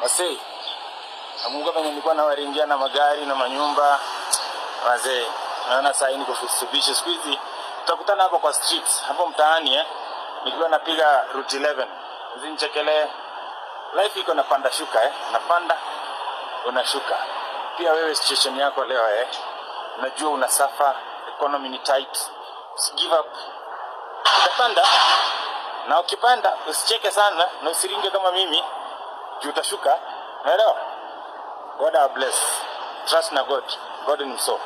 Wazee. Namunga venye nilikuwa nawaringia na magari na manyumba. Wazee. Naona saa hii niko Mitsubishi siku hizi. Tutakutana hapo kwa streets, hapo mtaani nikiwa napiga route 11. Zinchekele. Life iko napanda shuka Napanda unashuka. Pia wewe situation yako leo unajua unasuffer, economy ni tight. Give up. Utapanda. Na ukipanda usicheke sana na usiringe kama mimi. Juu utashuka. Unaelewa? God bless. Trust na God. God ni mso.